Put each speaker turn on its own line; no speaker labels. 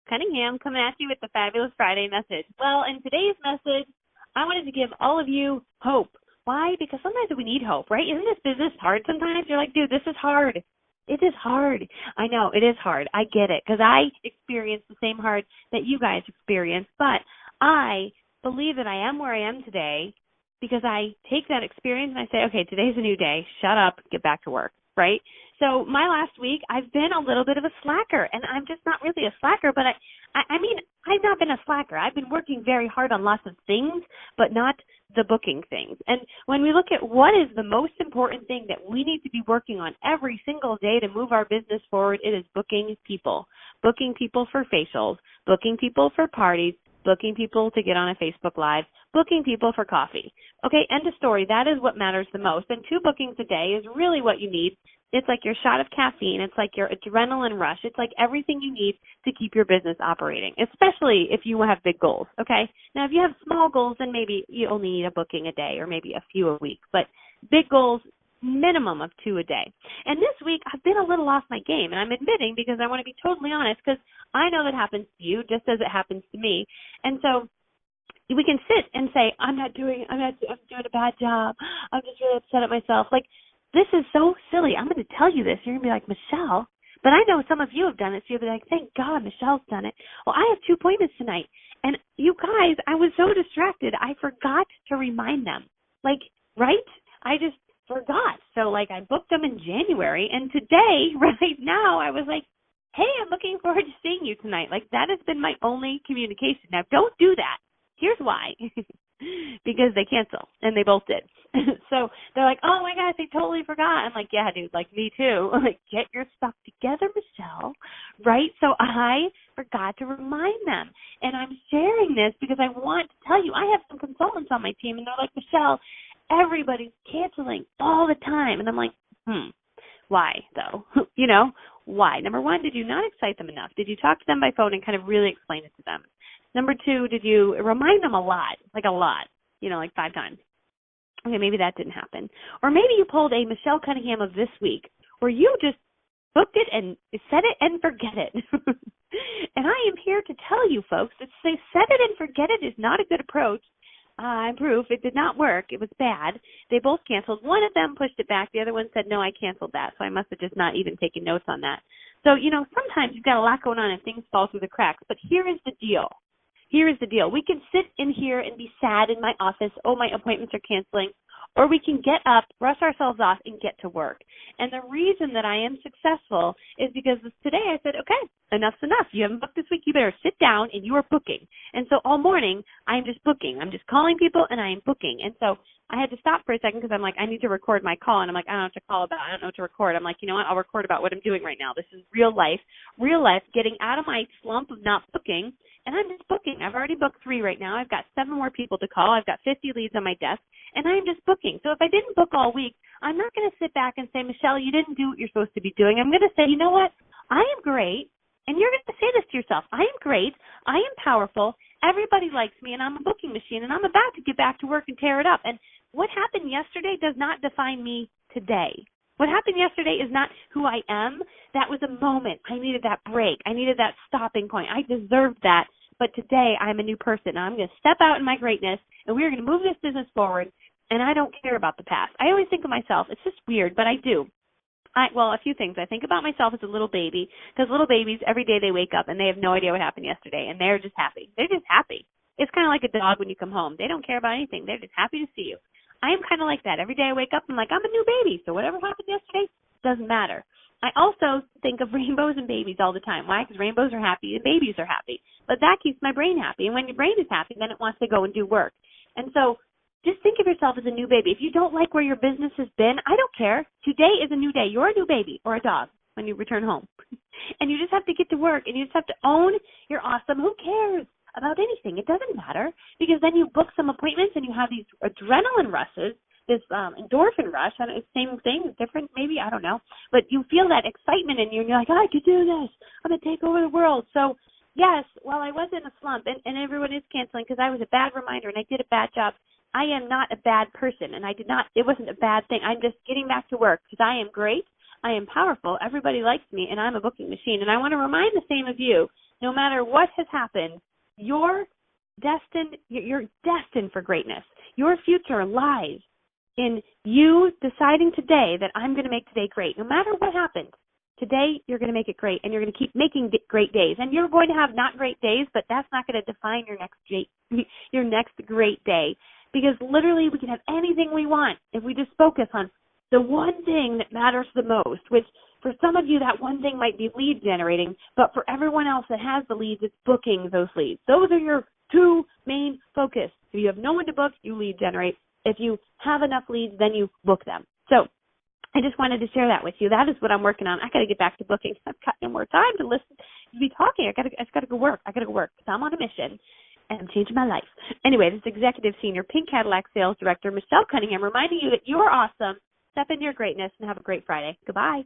Cunningham coming at you with the Fabulous Friday message. Well, in today's message, I wanted to give all of you hope. Why? Because sometimes we need hope, right? Isn't this business hard sometimes? You're like, dude, this is hard. It is hard. I know, it is hard. I get it because I experienced the same hard that you guys experienced. But I believe that I am where I am today because I take that experience and I say, okay, today's a new day. Shut up. Get back to work, right? So my last week, I've been a little bit of a slacker, and I'm just not really a slacker, but I mean, I've not been a slacker. I've been working very hard on lots of things, but not the booking things. And when we look at what is the most important thing that we need to be working on every single day to move our business forward, it is booking people. Booking people for facials, booking people for parties, booking people to get on a Facebook Live, booking people for coffee. Okay, end of story. That is what matters the most. And 2 bookings a day is really what you need. It's like your shot of caffeine. It's like your adrenaline rush. It's like everything you need to keep your business operating, especially if you have big goals, okay? Now, if you have small goals, then maybe you only need a booking a day or maybe a few a week. But big goals, minimum of 2 a day. And this week, I've been a little off my game, and I'm admitting because I want to be totally honest because I know that happens to you just as it happens to me. And so we can sit and say, I'm doing a bad job. I'm just really upset at myself. Like, this is so silly. I'm going to tell you this. You're going to be like, Michelle, but I know some of you have done it, so you'll be like, thank God Michelle's done it. Well, I have 2 appointments tonight, and you guys, I was so distracted, I forgot to remind them. Like, right? I just forgot. So, like, I booked them in January, and today, right now, I was like, hey, I'm looking forward to seeing you tonight. Like, that has been my only communication. Now, don't do that. Here's why. Because they cancel, and they both did. So they're like, oh, my gosh, they totally forgot. I'm like, yeah, dude, like me too. Like, get your stuff together, Michelle, right? So I forgot to remind them. And I'm sharing this because I want to tell you, I have some consultants on my team, and they're like, Michelle, everybody's canceling all the time. And I'm like, why, though? You know, why? Number 1, did you not excite them enough? Did you talk to them by phone and kind of really explain it to them? Number 2, did you remind them a lot, like 5 times? Okay, maybe that didn't happen. Or maybe you pulled a Michelle Cunningham of this week where you just booked it and set it and forget it. And I am here to tell you, folks, that say set it and forget it is not a good approach. I'm proof it did not work. It was bad. They both canceled. One of them pushed it back. The other one said, no, I canceled that. So I must have just not even taken notes on that. So, sometimes you've got a lot going on and things fall through the cracks. But here is the deal. Here is the deal. We can sit in here and be sad in my office, oh, my appointments are canceling, or we can get up, brush ourselves off, and get to work. And the reason that I am successful is because today I said, okay, enough's enough. You haven't booked this week. You better sit down, and you are booking. And so all morning, I'm just booking. I'm just calling people, and I am booking. And so I had to stop for a second because I'm like, I need to record my call. And I'm like, I don't know what to call about. I don't know what to record. I'm like, you know what? I'll record about what I'm doing right now. This is real life, getting out of my slump of not booking. And I'm just booking. I've already booked 3 right now. I've got 7 more people to call. I've got 50 leads on my desk, and I'm just booking. So if I didn't book all week, I'm not going to sit back and say, Michelle, you didn't do what you're supposed to be doing. I'm going to say, you know what? I am great, and you're going to say this to yourself. I am great. I am powerful. Everybody likes me, and I'm a booking machine, and I'm about to get back to work and tear it up. And what happened yesterday does not define me today. What happened yesterday is not who I am. That was a moment. I needed that break. I needed that stopping point. I deserved that. But today I'm a new person. I'm going to step out in my greatness, and we're going to move this business forward, and I don't care about the past. I always think of myself. It's just weird, but I do. A few things. I think about myself as a little baby because little babies, every day they wake up, and they have no idea what happened yesterday, and they're just happy. They're just happy. It's kind of like a dog when you come home. They don't care about anything. They're just happy to see you. I am kind of like that. Every day I wake up, I'm like, I'm a new baby, so whatever happened yesterday doesn't matter. I also think of rainbows and babies all the time. Why? Because rainbows are happy and babies are happy. But that keeps my brain happy. And when your brain is happy, then it wants to go and do work. And so just think of yourself as a new baby. If you don't like where your business has been, I don't care. Today is a new day. You're a new baby or a dog when you return home. And you just have to get to work, and you just have to own you're awesome. Who cares about anything? It doesn't matter because then you book some appointments and you have these adrenaline rushes, this endorphin rush. I don't know, same thing, different maybe, I don't know. But you feel that excitement in you, and you're like, I could do this. I'm going to take over the world. So, yes, while I was in a slump, and everyone is canceling because I was a bad reminder and I did a bad job, I am not a bad person, and it wasn't a bad thing. I'm just getting back to work because I am great. I am powerful, everybody likes me, and I'm a booking machine. And I want to remind the same of you, no matter what has happened, you're destined for greatness. Your future lies in you deciding today that I'm going to make today great. No matter what happens, today you're going to make it great, and you're going to keep making great days. And you're going to have not great days, but that's not going to define your next great day. Because literally we can have anything we want if we just focus on the one thing that matters the most, which for some of you that one thing might be lead generating, but for everyone else that has the leads, it's booking those leads. Those are your two main focus. If you have no one to book, you lead generate. If you have enough leads, then you book them. So I just wanted to share that with you. That is what I'm working on. I got to get back to booking. I've got no more time to listen to be talking. I got to go work. I got to go work because I'm on a mission. And I'm changing my life. Anyway, this is Executive Senior Pink Cadillac Sales Director Michelle Cunningham reminding you that you are awesome. Step into your greatness and have a great Friday. Goodbye.